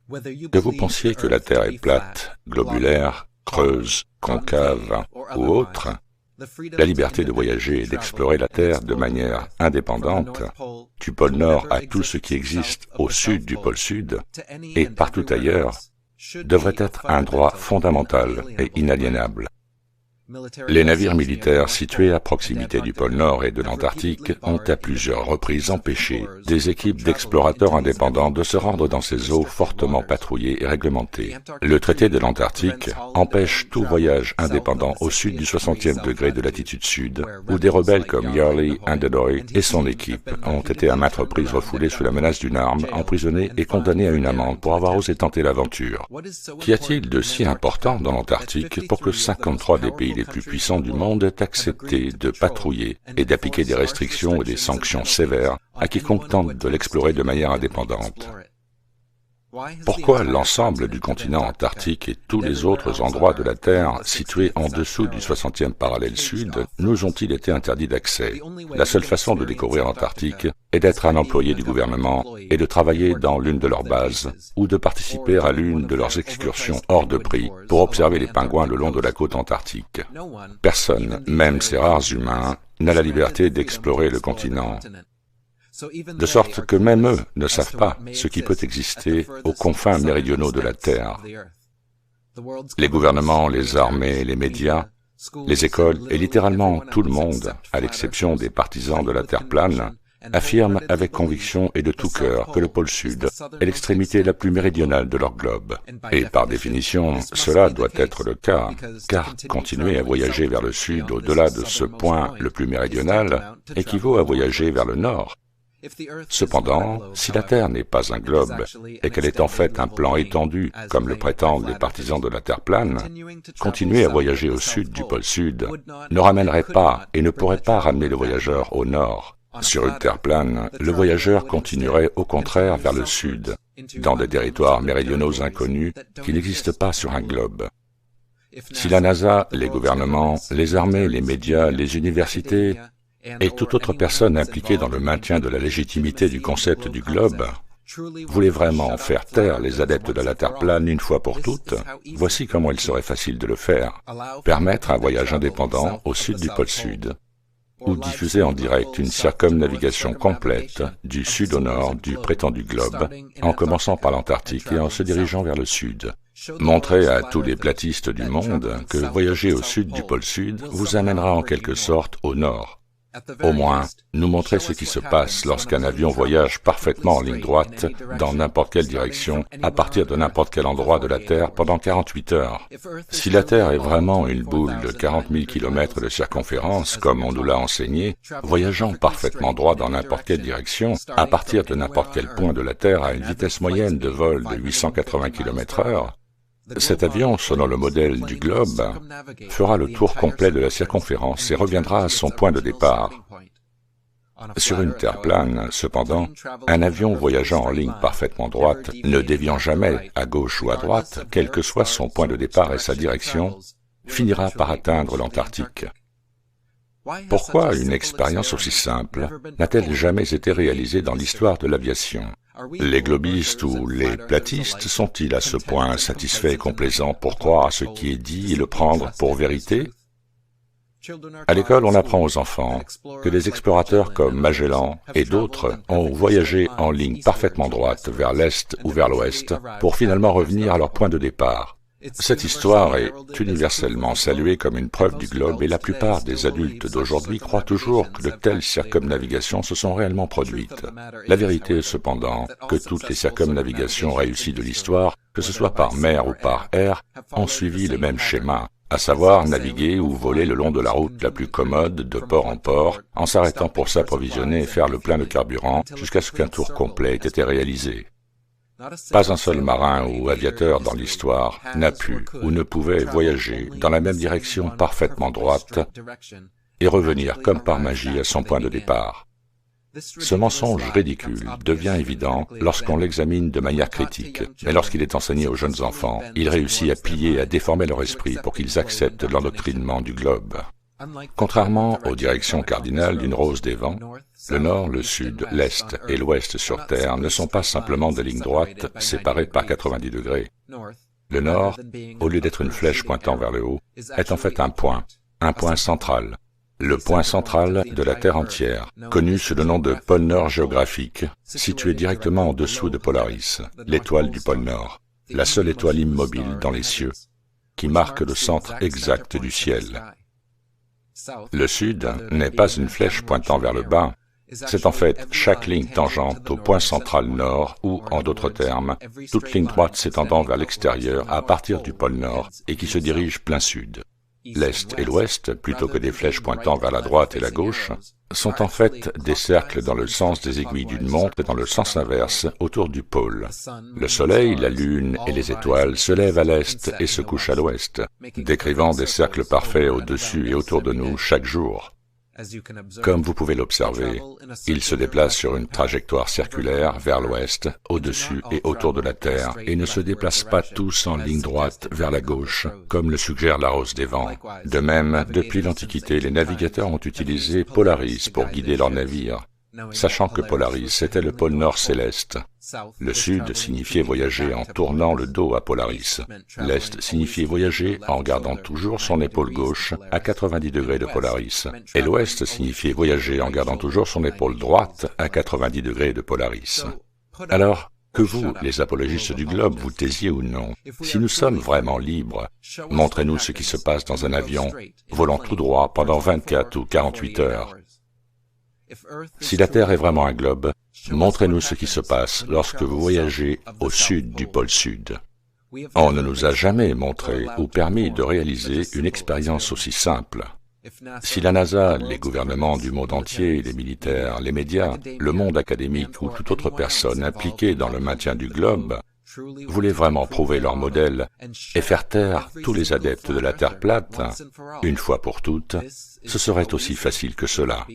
Que vous pensiez que la Terre est plate, globulaire, creuse, concave ou autre, la liberté de voyager et d'explorer la Terre de manière indépendante, du pôle Nord à tout ce qui existe au sud du pôle Sud et partout ailleurs, devrait être un droit fondamental et inaliénable. Les navires militaires situés à proximité du pôle Nord et de l'Antarctique ont à plusieurs reprises empêché des équipes d'explorateurs indépendants de se rendre dans ces eaux fortement patrouillées et réglementées. Le traité de l'Antarctique empêche tout voyage indépendant au sud du 60e degré de latitude sud, où des rebelles comme Yarly Underdoy et son équipe ont été à maintes reprises refoulés sous la menace d'une arme, emprisonnés et condamnés à une amende pour avoir osé tenter l'aventure. Qu'y a-t-il de si important dans l'Antarctique pour que 53 des pays les plus puissants du monde aient accepté de patrouiller et d'appliquer des restrictions ou des sanctions sévères à quiconque tente de l'explorer de manière indépendante? Pourquoi l'ensemble du continent antarctique et tous les autres endroits de la Terre situés en dessous du 60e parallèle sud nous ont-ils été interdits d'accès? La seule façon de découvrir l'Antarctique est d'être un employé du gouvernement et de travailler dans l'une de leurs bases ou de participer à l'une de leurs excursions hors de prix pour observer les pingouins le long de la côte antarctique. Personne, même ces rares humains, n'a la liberté d'explorer le continent. De sorte que même eux ne savent pas ce qui peut exister aux confins méridionaux de la Terre. Les gouvernements, les armées, les médias, les écoles et littéralement tout le monde, à l'exception des partisans de la Terre plane, affirment avec conviction et de tout cœur que le pôle Sud est l'extrémité la plus méridionale de leur globe. Et par définition, cela doit être le cas, car continuer à voyager vers le Sud au-delà de ce point le plus méridional équivaut à voyager vers le Nord. Cependant, si la Terre n'est pas un globe et qu'elle est en fait un plan étendu, comme le prétendent les partisans de la Terre plane, continuer à voyager au sud du pôle Sud ne ramènerait pas et ne pourrait pas ramener le voyageur au nord. Sur une Terre plane, le voyageur continuerait au contraire vers le sud, dans des territoires méridionaux inconnus qui n'existent pas sur un globe. Si la NASA, les gouvernements, les armées, les médias, les universités et toute autre personne impliquée dans le maintien de la légitimité du concept du globe voulait vraiment faire taire les adeptes de la Terre plane une fois pour toutes, voici comment il serait facile de le faire. Permettre un voyage indépendant au sud du pôle Sud, ou diffuser en direct une circumnavigation complète du sud au nord du prétendu globe, en commençant par l'Antarctique et en se dirigeant vers le sud. Montrer à tous les platistes du monde que voyager au sud du pôle Sud vous amènera en quelque sorte au nord. Au moins, nous montrer ce qui se passe lorsqu'un avion voyage parfaitement en ligne droite dans n'importe quelle direction à partir de n'importe quel endroit de la Terre pendant 48 heures. Si la Terre est vraiment une boule de 40 000 km de circonférence, comme on nous l'a enseigné, voyageant parfaitement droit dans n'importe quelle direction, à partir de n'importe quel point de la Terre à une vitesse moyenne de vol de 880 km/h, cet avion, selon le modèle du globe, fera le tour complet de la circonférence et reviendra à son point de départ. Sur une Terre plane, cependant, un avion voyageant en ligne parfaitement droite, ne déviant jamais à gauche ou à droite, quel que soit son point de départ et sa direction, finira par atteindre l'Antarctique. Pourquoi une expérience aussi simple n'a-t-elle jamais été réalisée dans l'histoire de l'aviation? Les globistes ou les platistes sont-ils à ce point satisfaits et complaisants pour croire à ce qui est dit et le prendre pour vérité? À l'école, on apprend aux enfants que des explorateurs comme Magellan et d'autres ont voyagé en ligne parfaitement droite vers l'est ou vers l'ouest pour finalement revenir à leur point de départ. Cette histoire est universellement saluée comme une preuve du globe et la plupart des adultes d'aujourd'hui croient toujours que de telles circumnavigations se sont réellement produites. La vérité est cependant que toutes les circumnavigations réussies de l'histoire, que ce soit par mer ou par air, ont suivi le même schéma, à savoir naviguer ou voler le long de la route la plus commode de port en port, en s'arrêtant pour s'approvisionner et faire le plein de carburant jusqu'à ce qu'un tour complet ait été réalisé. Pas un seul marin ou aviateur dans l'histoire n'a pu ou ne pouvait voyager dans la même direction parfaitement droite et revenir comme par magie à son point de départ. Ce mensonge ridicule devient évident lorsqu'on l'examine de manière critique, mais lorsqu'il est enseigné aux jeunes enfants, il réussit à piller et à déformer leur esprit pour qu'ils acceptent l'endoctrinement du globe. Contrairement aux directions cardinales d'une rose des vents, le nord, le sud, l'est et l'ouest sur Terre ne sont pas simplement des lignes droites séparées par 90 degrés. Le nord, au lieu d'être une flèche pointant vers le haut, est en fait un point central. Le point central de la Terre entière, connu sous le nom de pôle Nord géographique, situé directement en dessous de Polaris, l'étoile du pôle Nord, la seule étoile immobile dans les cieux, qui marque le centre exact du ciel. Le sud n'est pas une flèche pointant vers le bas, c'est en fait chaque ligne tangente au point central nord ou, en d'autres termes, toute ligne droite s'étendant vers l'extérieur à partir du pôle Nord et qui se dirige plein sud. L'Est et l'Ouest, plutôt que des flèches pointant vers la droite et la gauche, sont en fait des cercles dans le sens des aiguilles d'une montre et dans le sens inverse autour du pôle. Le Soleil, la Lune et les étoiles se lèvent à l'Est et se couchent à l'Ouest, décrivant des cercles parfaits au-dessus et autour de nous chaque jour. Comme vous pouvez l'observer, ils se déplacent sur une trajectoire circulaire vers l'ouest, au-dessus et autour de la Terre, et ne se déplacent pas tous en ligne droite vers la gauche, comme le suggère la rose des vents. De même, depuis l'Antiquité, les navigateurs ont utilisé Polaris pour guider leurs navires, sachant que Polaris était le pôle Nord céleste. Le sud signifiait voyager en tournant le dos à Polaris. L'est signifiait voyager en gardant toujours son épaule gauche à 90 degrés de Polaris. Et l'ouest signifiait voyager en gardant toujours son épaule droite à 90 degrés de Polaris. Alors, que vous, les apologistes du globe, vous taisiez ou non, si nous sommes vraiment libres, montrez-nous ce qui se passe dans un avion, volant tout droit pendant 24 ou 48 heures. Si la Terre est vraiment un globe, montrez-nous ce qui se passe lorsque vous voyagez au sud du pôle sud. On ne nous a jamais montré ou permis de réaliser une expérience aussi simple. Si la NASA, les gouvernements du monde entier, les militaires, les médias, le monde académique ou toute autre personne impliquée dans le maintien du globe voulaient vraiment prouver leur modèle et faire taire tous les adeptes de la Terre plate, une fois pour toutes, ce serait aussi facile que cela.